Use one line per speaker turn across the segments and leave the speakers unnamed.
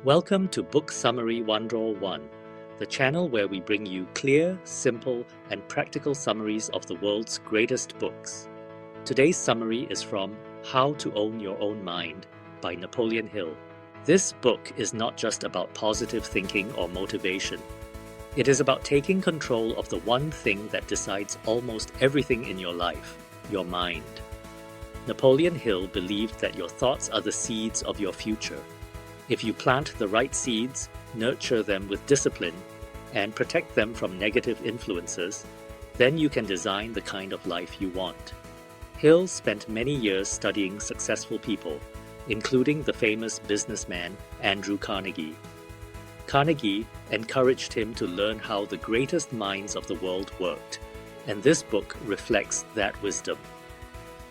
Welcome to Book Summary 101, the channel where we bring you clear, simple, and practical summaries of the world's greatest books. Today's summary is from How to Own Your Own Mind by Napoleon Hill. This book is not just about positive thinking or motivation. It is about taking control of the one thing that decides almost everything in your life, your mind. Napoleon Hill believed that your thoughts are the seeds of your future. If you plant the right seeds, nurture them with discipline, and protect them from negative influences, then you can design the kind of life you want. Hill spent many years studying successful people, including the famous businessman Andrew Carnegie. Carnegie encouraged him to learn how the greatest minds of the world worked, and this book reflects that wisdom.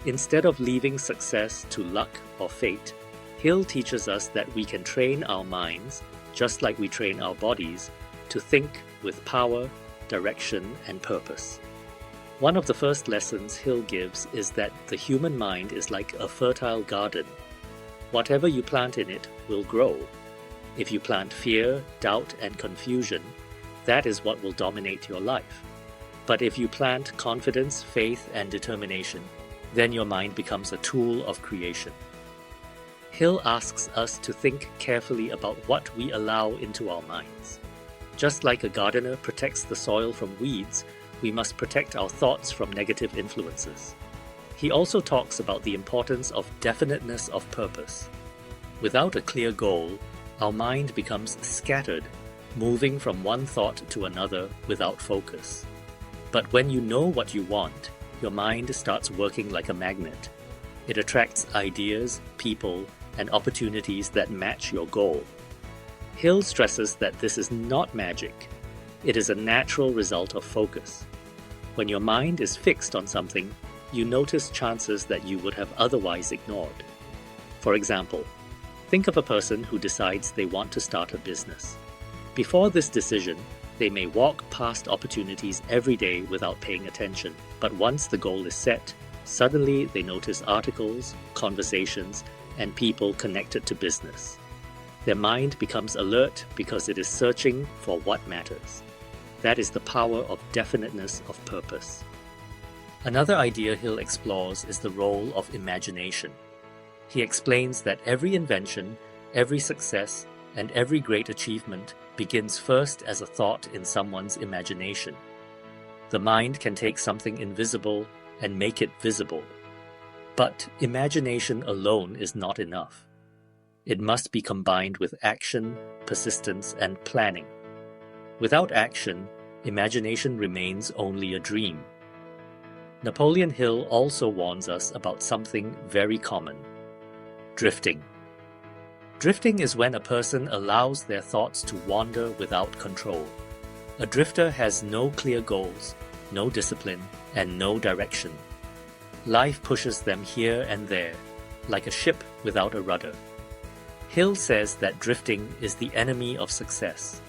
Instead of leaving success to luck or fate, Hill teaches us that we can train our minds, just like we train our bodies, to think with power, direction, and purpose. One of the first lessons Hill gives is that the human mind is like a fertile garden. Whatever you plant in it will grow. If you plant fear, doubt, and confusion, that is what will dominate your life. But if you plant confidence, faith, and determination, then your mind becomes a tool of creation. Hill asks us to think carefully about what we allow into our minds. Just like a gardener protects the soil from weeds, we must protect our thoughts from negative influences. He also talks about the importance of definiteness of purpose. Without a clear goal, our mind becomes scattered, moving from one thought to another without focus. But when you know what you want, your mind starts working like a magnet. It attracts ideas, people, and opportunities that match your goal. Hill stresses that this is not magic. It is a natural result of focus. When your mind is fixed on something, you notice chances that you would have otherwise ignored. For example, think of a person who decides they want to start a business. Before this decision, they may walk past opportunities every day without paying attention, but once the goal is set, suddenly they notice articles, conversations, and people connected to business. Their mind becomes alert because it is searching for what matters. That is the power of definiteness of purpose. Another idea Hill explores is the role of imagination. He explains that every invention, every success, and every great achievement begins first as a thought in someone's imagination. The mind can take something invisible and make it visible. But imagination alone is not enough. It must be combined with action, persistence, and planning. Without action, imagination remains only a dream. Napoleon Hill also warns us about something very common: drifting. Drifting is when a person allows their thoughts to wander without control. A drifter has no clear goals, no discipline, and no direction. Life pushes them here and there, like a ship without a rudder. Hill says that drifting is the enemy of success.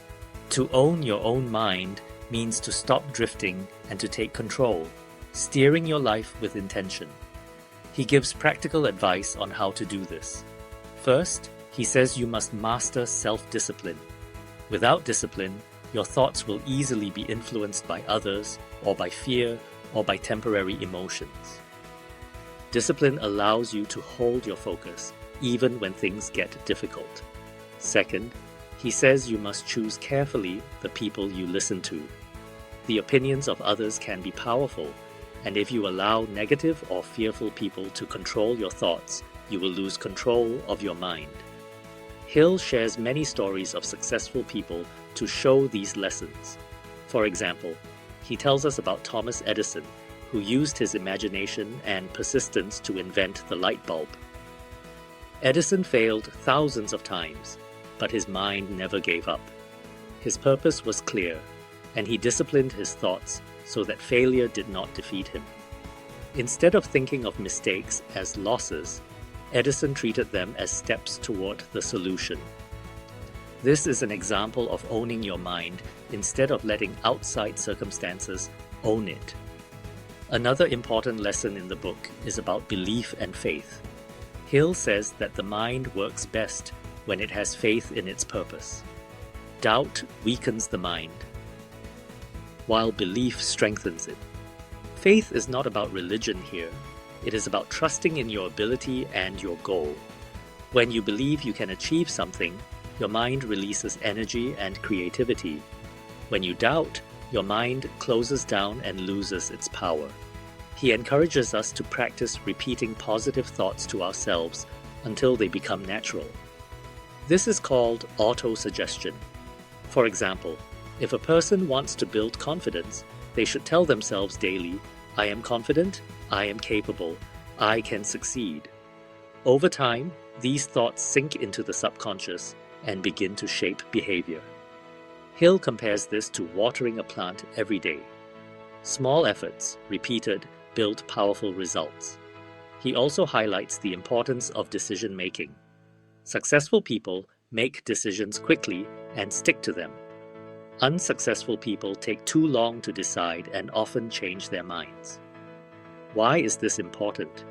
To own your own mind means to stop drifting and to take control, steering your life with intention. He gives practical advice on how to do this. First, he says you must master self-discipline. Without discipline, your thoughts will easily be influenced by others, or by fear, or by temporary emotions. Discipline allows you to hold your focus, even when things get difficult. Second, he says you must choose carefully the people you listen to. The opinions of others can be powerful, and if you allow negative or fearful people to control your thoughts, you will lose control of your mind. Hill shares many stories of successful people to show these lessons. For example, he tells us about Thomas Edison, who used his imagination and persistence to invent the light bulb. Edison failed thousands of times, but his mind never gave up. His purpose was clear, and he disciplined his thoughts so that failure did not defeat him. Instead of thinking of mistakes as losses, Edison treated them as steps toward the solution. This is an example of owning your mind instead of letting outside circumstances own it. Another important lesson in the book is about belief and faith. Hill says that the mind works best when it has faith in its purpose. Doubt weakens the mind, while belief strengthens it. Faith is not about religion here. It is about trusting in your ability and your goal. When you believe you can achieve something, your mind releases energy and creativity. When you doubt, your mind closes down and loses its power. He encourages us to practice repeating positive thoughts to ourselves until they become natural. This is called auto-suggestion. For example, if a person wants to build confidence, they should tell themselves daily, "I am confident, I am capable, I can succeed." Over time, these thoughts sink into the subconscious and begin to shape behavior. Hill compares this to watering a plant every day. Small efforts, repeated, build powerful results. He also highlights the importance of decision-making. Successful people make decisions quickly and stick to them. Unsuccessful people take too long to decide and often change their minds. Why is this important?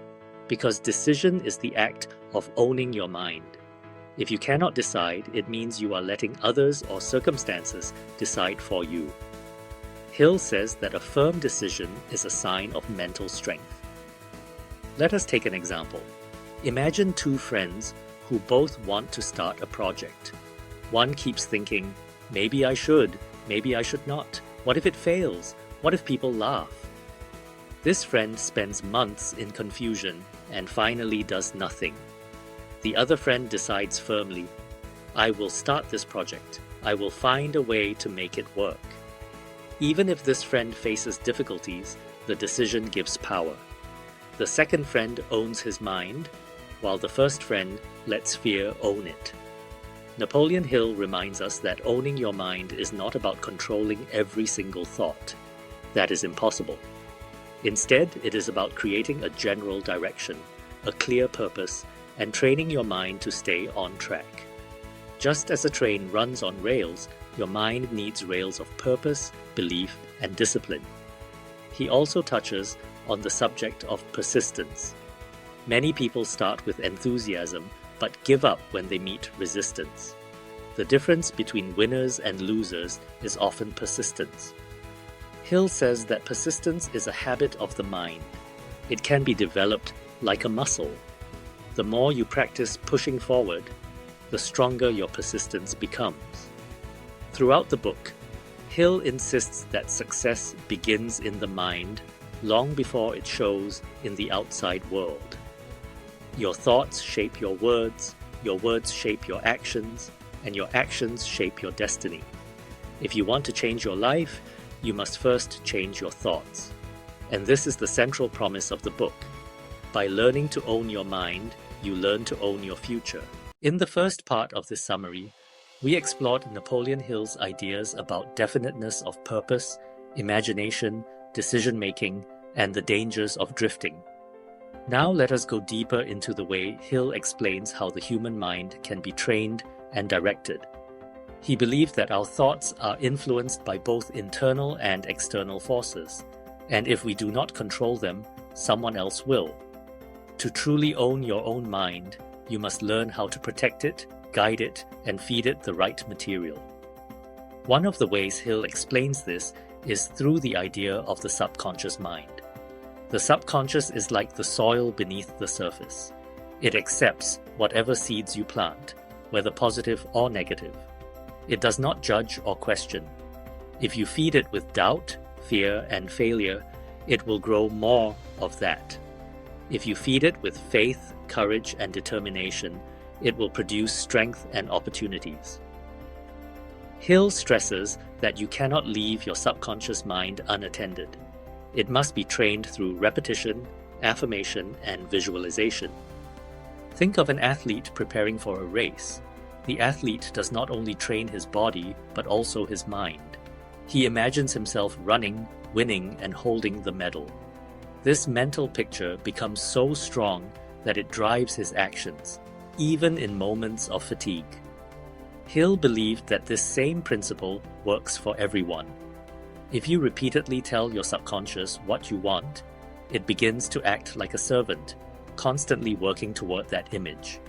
Because decision is the act of owning your mind. If you cannot decide, it means you are letting others or circumstances decide for you. Hill says that a firm decision is a sign of mental strength. Let us take an example. Imagine two friends who both want to start a project. One keeps thinking, maybe I should not. What if it fails? What if people laugh? This friend spends months in confusion and finally does nothing. The other friend decides firmly, I will start this project. I will find a way to make it work. Even if this friend faces difficulties, the decision gives power. The second friend owns his mind, while the first friend lets fear own it. Napoleon Hill reminds us that owning your mind is not about controlling every single thought. That is impossible. Instead, it is about creating a general direction, a clear purpose, and training your mind to stay on track. Just as a train runs on rails, your mind needs rails of purpose, belief, and discipline. He also touches on the subject of persistence. Many people start with enthusiasm, but give up when they meet resistance. The difference between winners and losers is often persistence. Hill says that persistence is a habit of the mind. It can be developed like a muscle. The more you practice pushing forward, the stronger your persistence becomes. Throughout the book, Hill insists that success begins in the mind long before it shows in the outside world. Your thoughts shape your words shape your actions, and your actions shape your destiny. If you want to change your life, you must first change your thoughts. And this is the central promise of the book. By learning to own your mind, you learn to own your future. In the first part of this summary, we explored Napoleon Hill's ideas about definiteness of purpose, imagination, decision-making, and the dangers of drifting. Now let us go deeper into the way Hill explains how the human mind can be trained and directed. He believed that our thoughts are influenced by both internal and external forces, and if we do not control them, someone else will. To truly own your own mind, you must learn how to protect it, guide it, and feed it the right material. One of the ways Hill explains this is through the idea of the subconscious mind. The subconscious is like the soil beneath the surface. It accepts whatever seeds you plant, whether positive or negative. It does not judge or question. If you feed it with doubt, fear, and failure, it will grow more of that. If you feed it with faith, courage, and determination, it will produce strength and opportunities. Hill stresses that you cannot leave your subconscious mind unattended. It must be trained through repetition, affirmation, and visualization. Think of an athlete preparing for a race. The athlete does not only train his body, but also his mind. He imagines himself running, winning, and holding the medal. This mental picture becomes so strong that it drives his actions, even in moments of fatigue. Hill believed that this same principle works for everyone. If you repeatedly tell your subconscious what you want, it begins to act like a servant, constantly working toward that image.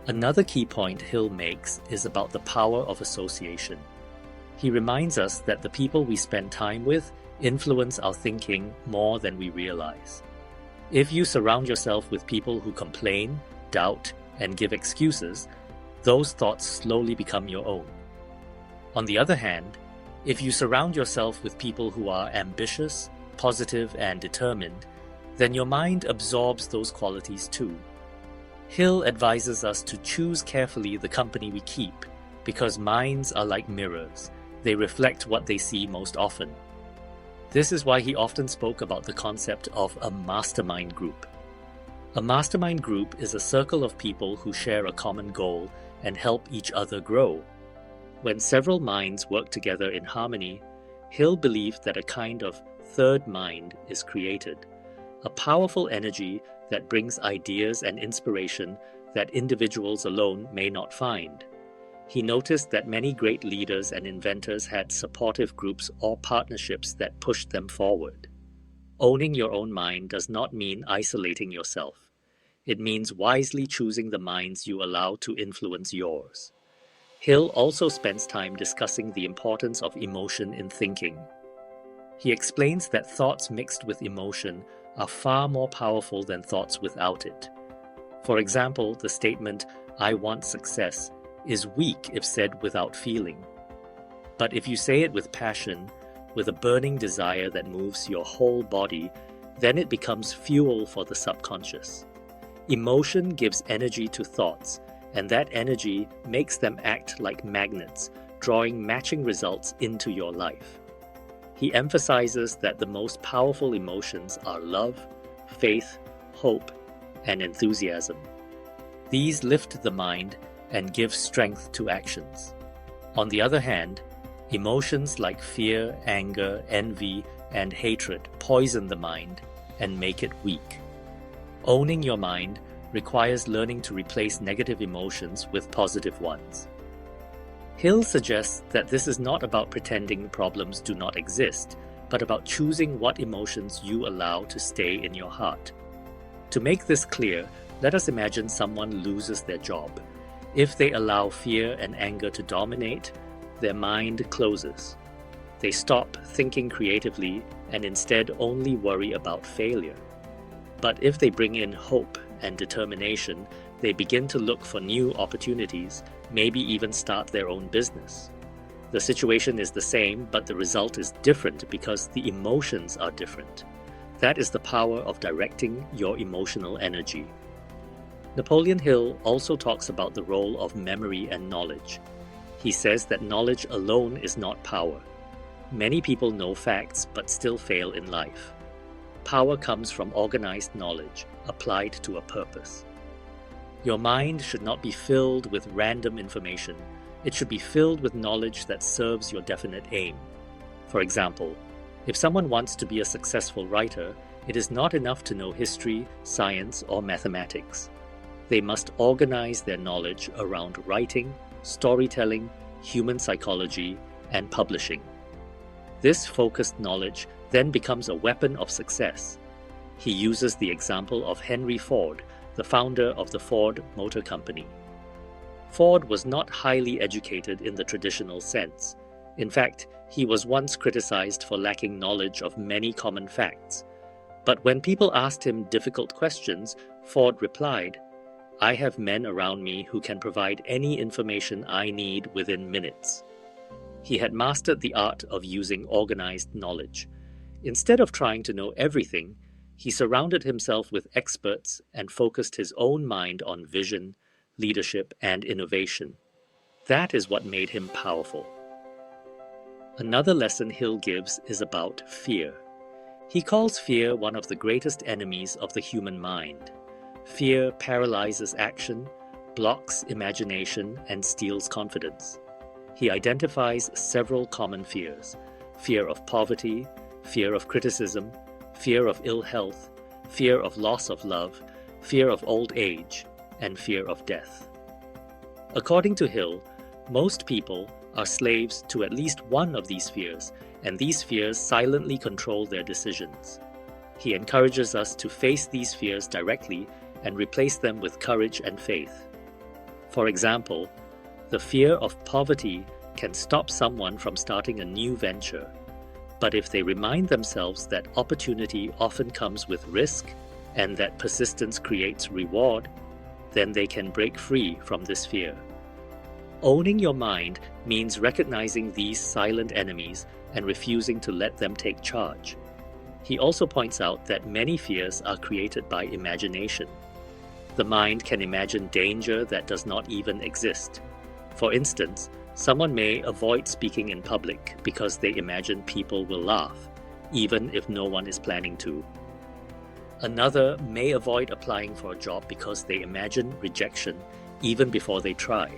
Another key point Hill makes is about the power of association. He reminds us that the people we spend time with influence our thinking more than we realize. If you surround yourself with people who complain, doubt, and give excuses, those thoughts slowly become your own. On the other hand, if you surround yourself with people who are ambitious, positive, and determined, then your mind absorbs those qualities too. Hill advises us to choose carefully the company we keep, because minds are like mirrors. They reflect what they see most often. This is why he often spoke about the concept of a mastermind group. A mastermind group is a circle of people who share a common goal and help each other grow. When several minds work together in harmony, Hill believed that a kind of third mind is created, a powerful energy that brings ideas and inspiration that individuals alone may not find. He noticed that many great leaders and inventors had supportive groups or partnerships that pushed them forward. Owning your own mind does not mean isolating yourself. It means wisely choosing the minds you allow to influence yours. Hill also spends time discussing the importance of emotion in thinking. He explains that thoughts mixed with emotion are far more powerful than thoughts without it. For example, the statement, "I want success," is weak if said without feeling. But if you say it with passion, with a burning desire that moves your whole body, then it becomes fuel for the subconscious. Emotion gives energy to thoughts, and that energy makes them act like magnets, drawing matching results into your life. He emphasizes that the most powerful emotions are love, faith, hope, and enthusiasm. These lift the mind and give strength to actions. On the other hand, emotions like fear, anger, envy, and hatred poison the mind and make it weak. Owning your mind requires learning to replace negative emotions with positive ones. Hill suggests that this is not about pretending problems do not exist, but about choosing what emotions you allow to stay in your heart. To make this clear, let us imagine someone loses their job. If they allow fear and anger to dominate, their mind closes. They stop thinking creatively and instead only worry about failure. But if they bring in hope and determination, they begin to look for new opportunities, maybe even start their own business. The situation is the same, but the result is different because the emotions are different. That is the power of directing your emotional energy. Napoleon Hill also talks about the role of memory and knowledge. He says that knowledge alone is not power. Many people know facts but still fail in life. Power comes from organized knowledge, applied to a purpose. Your mind should not be filled with random information. It should be filled with knowledge that serves your definite aim. For example, if someone wants to be a successful writer, it is not enough to know history, science, or mathematics. They must organize their knowledge around writing, storytelling, human psychology, and publishing. This focused knowledge then becomes a weapon of success. He uses the example of Henry Ford, the founder of the Ford Motor Company. Ford was not highly educated in the traditional sense. In fact, he was once criticized for lacking knowledge of many common facts. But when people asked him difficult questions, Ford replied, "I have men around me who can provide any information I need within minutes." He had mastered the art of using organized knowledge. Instead of trying to know everything, he surrounded himself with experts and focused his own mind on vision, leadership, and innovation. That is what made him powerful. Another lesson Hill gives is about fear. He calls fear one of the greatest enemies of the human mind. Fear paralyzes action, blocks imagination, and steals confidence. He identifies several common fears: fear of poverty, fear of criticism, fear of ill health, fear of loss of love, fear of old age, and fear of death. According to Hill, most people are slaves to at least one of these fears, and these fears silently control their decisions. He encourages us to face these fears directly and replace them with courage and faith. For example, the fear of poverty can stop someone from starting a new venture. But if they remind themselves that opportunity often comes with risk and that persistence creates reward, then they can break free from this fear. Owning your mind means recognizing these silent enemies and refusing to let them take charge. He also points out that many fears are created by imagination. The mind can imagine danger that does not even exist. For instance, someone may avoid speaking in public because they imagine people will laugh, even if no one is planning to. Another may avoid applying for a job because they imagine rejection even before they try.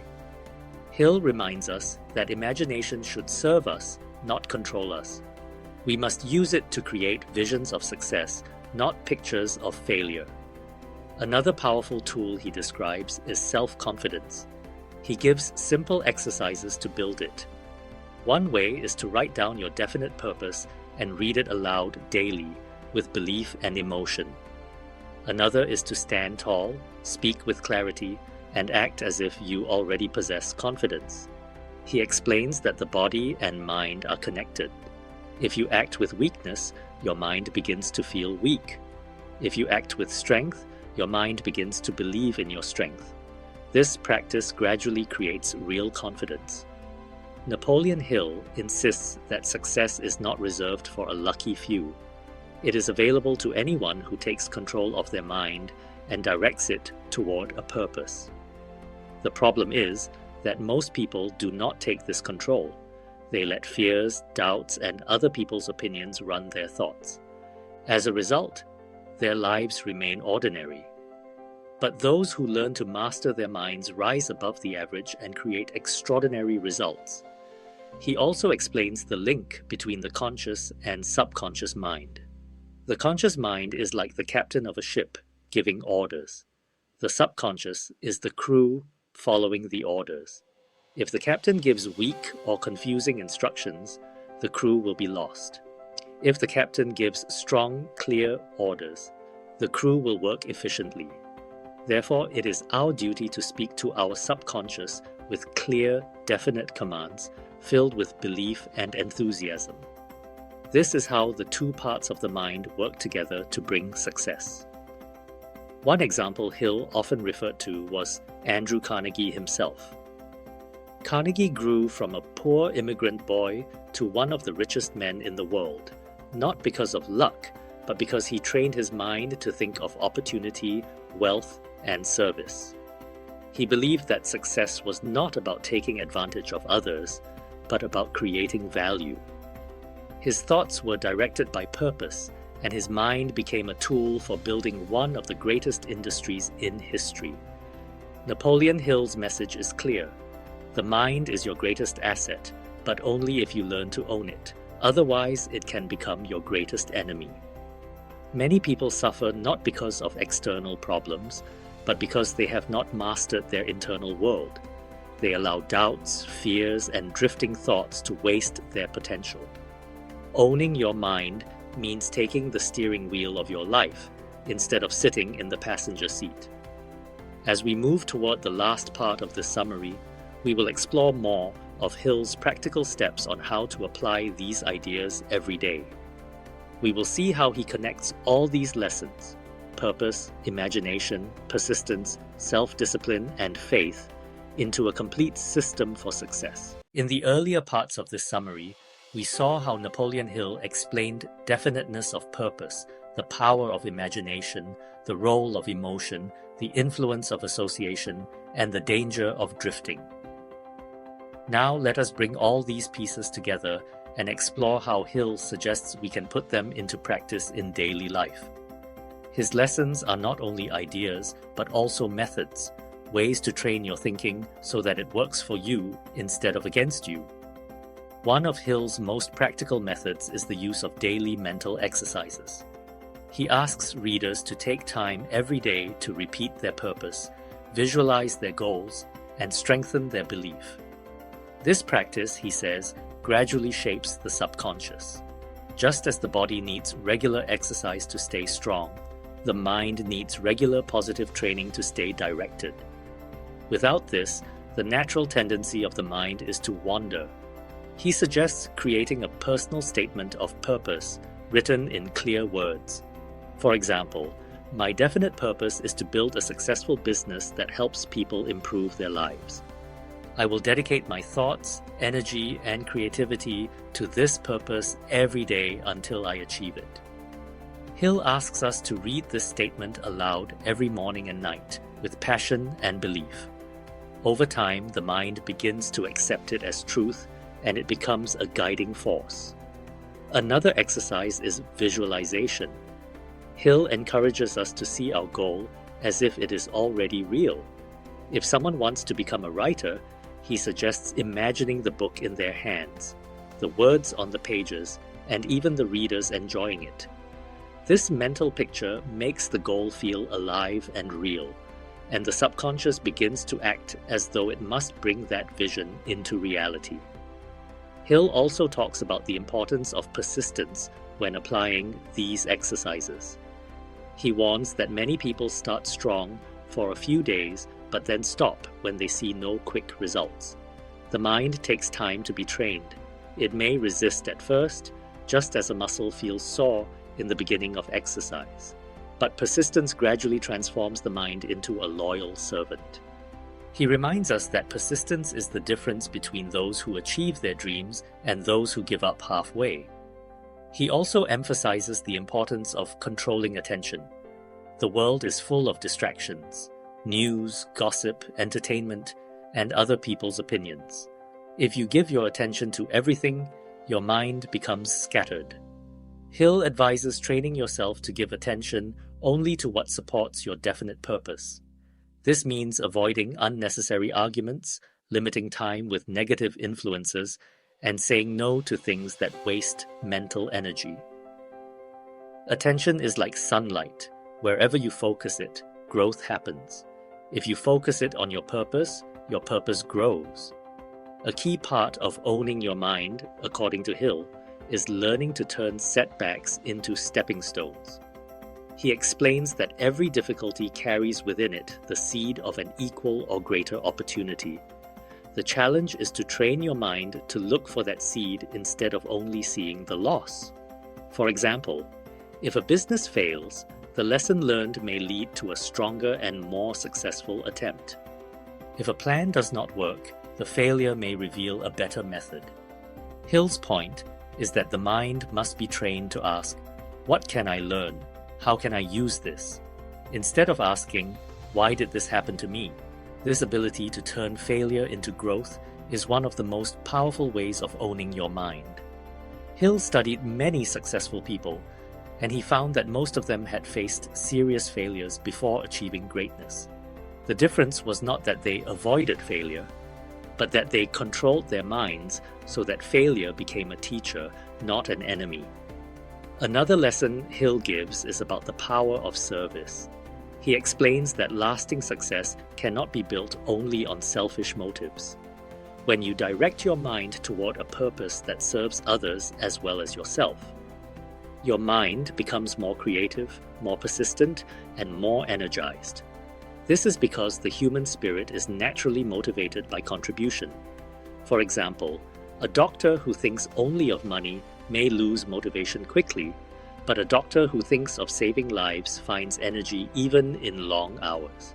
Hill reminds us that imagination should serve us, not control us. We must use it to create visions of success, not pictures of failure. Another powerful tool he describes is self-confidence. He gives simple exercises to build it. One way is to write down your definite purpose and read it aloud daily with belief and emotion. Another is to stand tall, speak with clarity, and act as if you already possess confidence. He explains that the body and mind are connected. If you act with weakness, your mind begins to feel weak. If you act with strength, your mind begins to believe in your strength. This practice gradually creates real confidence. Napoleon Hill insists that success is not reserved for a lucky few. It is available to anyone who takes control of their mind and directs it toward a purpose. The problem is that most people do not take this control. They let fears, doubts, and other people's opinions run their thoughts. As a result, their lives remain ordinary. But those who learn to master their minds rise above the average and create extraordinary results. He also explains the link between the conscious and subconscious mind. The conscious mind is like the captain of a ship, giving orders. The subconscious is the crew following the orders. If the captain gives weak or confusing instructions, the crew will be lost. If the captain gives strong, clear orders, the crew will work efficiently. Therefore, it is our duty to speak to our subconscious with clear, definite commands filled with belief and enthusiasm. This is how the two parts of the mind work together to bring success. One example Hill often referred to was Andrew Carnegie himself. Carnegie grew from a poor immigrant boy to one of the richest men in the world, not because of luck, but because he trained his mind to think of opportunity, wealth, and service. He believed that success was not about taking advantage of others, but about creating value. His thoughts were directed by purpose, and his mind became a tool for building one of the greatest industries in history. Napoleon Hill's message is clear. The mind is your greatest asset, but only if you learn to own it. Otherwise, it can become your greatest enemy. Many people suffer not because of external problems, but because they have not mastered their internal world. They allow doubts, fears, and drifting thoughts to waste their potential. Owning your mind means taking the steering wheel of your life instead of sitting in the passenger seat. As we move toward the last part of this summary, we will explore more of Hill's practical steps on how to apply these ideas every day. We will see how he connects all these lessons, purpose, imagination, persistence, self-discipline, and faith, into a complete system for success. In the earlier parts of this summary, we saw how Napoleon Hill explained definiteness of purpose, the power of imagination, the role of emotion, the influence of association, and the danger of drifting. Now let us bring all these pieces together and explore how Hill suggests we can put them into practice in daily life. His lessons are not only ideas, but also methods, ways to train your thinking so that it works for you instead of against you. One of Hill's most practical methods is the use of daily mental exercises. He asks readers to take time every day to repeat their purpose, visualize their goals, and strengthen their belief. This practice, he says, gradually shapes the subconscious. Just as the body needs regular exercise to stay strong, the mind needs regular positive training to stay directed. Without this, the natural tendency of the mind is to wander. He suggests creating a personal statement of purpose written in clear words. For example, my definite purpose is to build a successful business that helps people improve their lives. I will dedicate my thoughts, energy, and creativity to this purpose every day until I achieve it. Hill asks us to read this statement aloud every morning and night with passion and belief. Over time, the mind begins to accept it as truth, and it becomes a guiding force. Another exercise is visualization. Hill encourages us to see our goal as if it is already real. If someone wants to become a writer, he suggests imagining the book in their hands, the words on the pages, and even the readers enjoying it. This mental picture makes the goal feel alive and real, and the subconscious begins to act as though it must bring that vision into reality. Hill also talks about the importance of persistence when applying these exercises. He warns that many people start strong for a few days but then stop when they see no quick results. The mind takes time to be trained. It may resist at first, just as a muscle feels sore in the beginning of exercise. But persistence gradually transforms the mind into a loyal servant. He reminds us that persistence is the difference between those who achieve their dreams and those who give up halfway. He also emphasizes the importance of controlling attention. The world is full of distractions: news, gossip, entertainment, and other people's opinions. If you give your attention to everything, your mind becomes scattered. Hill advises training yourself to give attention only to what supports your definite purpose. This means avoiding unnecessary arguments, limiting time with negative influences, and saying no to things that waste mental energy. Attention is like sunlight. Wherever you focus it, growth happens. If you focus it on your purpose grows. A key part of owning your mind, according to Hill, is learning to turn setbacks into stepping stones. He explains that every difficulty carries within it the seed of an equal or greater opportunity. The challenge is to train your mind to look for that seed instead of only seeing the loss. For example, if a business fails, the lesson learned may lead to a stronger and more successful attempt. If a plan does not work, the failure may reveal a better method. Hill's point is that the mind must be trained to ask, "What can I learn? How can I use this?" Instead of asking, "Why did this happen to me?" This ability to turn failure into growth is one of the most powerful ways of owning your mind. Hill studied many successful people, and he found that most of them had faced serious failures before achieving greatness. The difference was not that they avoided failure, but that they controlled their minds so that failure became a teacher, not an enemy. Another lesson Hill gives is about the power of service. He explains that lasting success cannot be built only on selfish motives. When you direct your mind toward a purpose that serves others as well as yourself, your mind becomes more creative, more persistent, and more energized. This is because the human spirit is naturally motivated by contribution. For example, a doctor who thinks only of money may lose motivation quickly, but a doctor who thinks of saving lives finds energy even in long hours.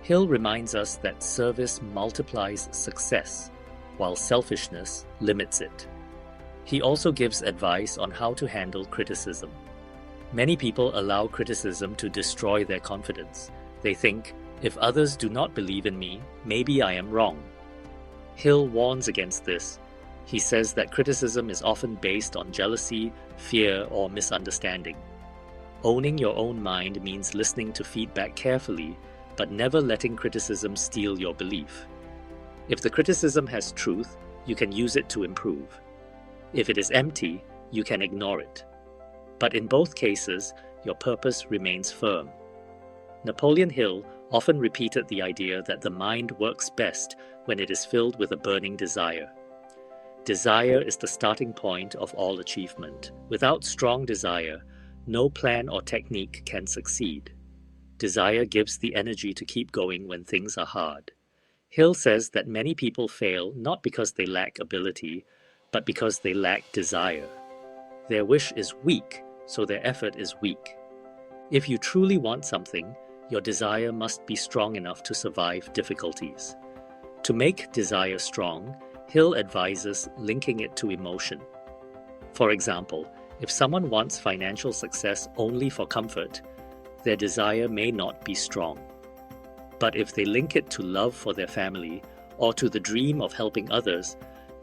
Hill reminds us that service multiplies success, while selfishness limits it. He also gives advice on how to handle criticism. Many people allow criticism to destroy their confidence. They think, if others do not believe in me, maybe I am wrong. Hill warns against this. He says that criticism is often based on jealousy, fear, or misunderstanding. Owning your own mind means listening to feedback carefully, but never letting criticism steal your belief. If the criticism has truth, you can use it to improve. If it is empty, you can ignore it. But in both cases, your purpose remains firm. Napoleon Hill often repeated the idea that the mind works best when it is filled with a burning desire. Desire is the starting point of all achievement. Without strong desire, no plan or technique can succeed. Desire gives the energy to keep going when things are hard. Hill says that many people fail not because they lack ability, but because they lack desire. Their wish is weak, so their effort is weak. If you truly want something, your desire must be strong enough to survive difficulties. To make desire strong, Hill advises linking it to emotion. For example, if someone wants financial success only for comfort, their desire may not be strong. But if they link it to love for their family or to the dream of helping others,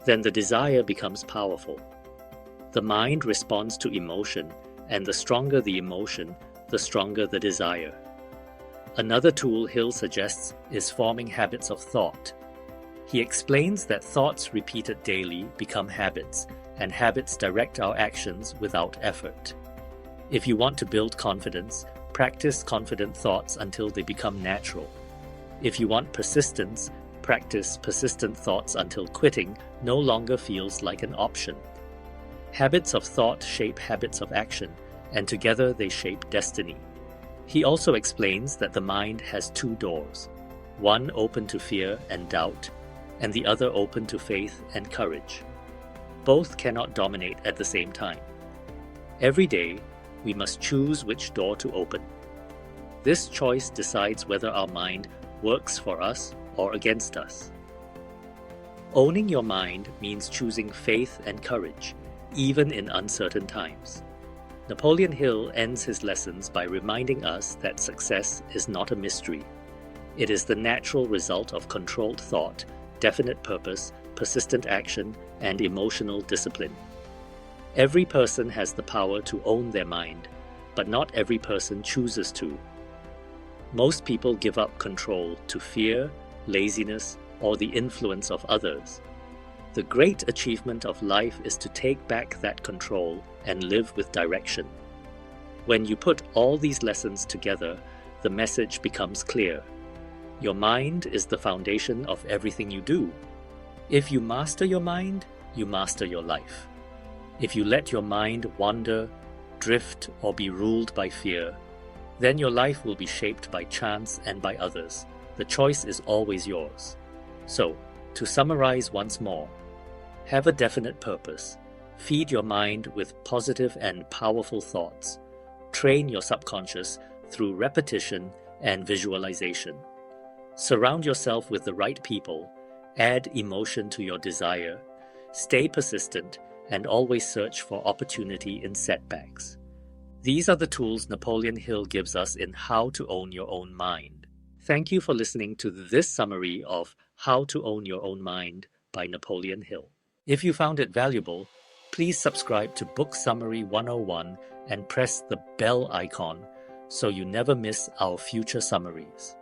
then the desire becomes powerful. The mind responds to emotion, and the stronger the emotion, the stronger the desire. Another tool Hill suggests is forming habits of thought. He explains that thoughts repeated daily become habits, and habits direct our actions without effort. If you want to build confidence, practice confident thoughts until they become natural. If you want persistence, practice persistent thoughts until quitting no longer feels like an option. Habits of thought shape habits of action, and together they shape destiny. He also explains that the mind has two doors, one open to fear and doubt, and the other open to faith and courage. Both cannot dominate at the same time. Every day, we must choose which door to open. This choice decides whether our mind works for us or against us. Owning your mind means choosing faith and courage, even in uncertain times. Napoleon Hill ends his lessons by reminding us that success is not a mystery. It is the natural result of controlled thought, definite purpose, persistent action, and emotional discipline. Every person has the power to own their mind, but not every person chooses to. Most people give up control to fear, laziness, or the influence of others. The great achievement of life is to take back that control and live with direction. When you put all these lessons together, the message becomes clear. Your mind is the foundation of everything you do. If you master your mind, you master your life. If you let your mind wander, drift, or be ruled by fear, then your life will be shaped by chance and by others. The choice is always yours. So, to summarize once more, have a definite purpose. Feed your mind with positive and powerful thoughts. Train your subconscious through repetition and visualization. Surround yourself with the right people. Add emotion to your desire. Stay persistent and always search for opportunity in setbacks. These are the tools Napoleon Hill gives us in How to Own Your Own Mind. Thank you for listening to this summary of How to Own Your Own Mind by Napoleon Hill. If you found it valuable, please subscribe to Book Summary 101 and press the bell icon so you never miss our future summaries.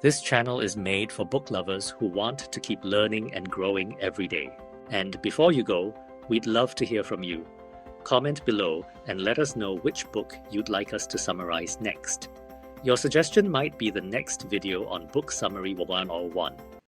This channel is made for book lovers who want to keep learning and growing every day. And before you go, we'd love to hear from you. Comment below and let us know which book you'd like us to summarize next. Your suggestion might be the next video on Book Summary 101.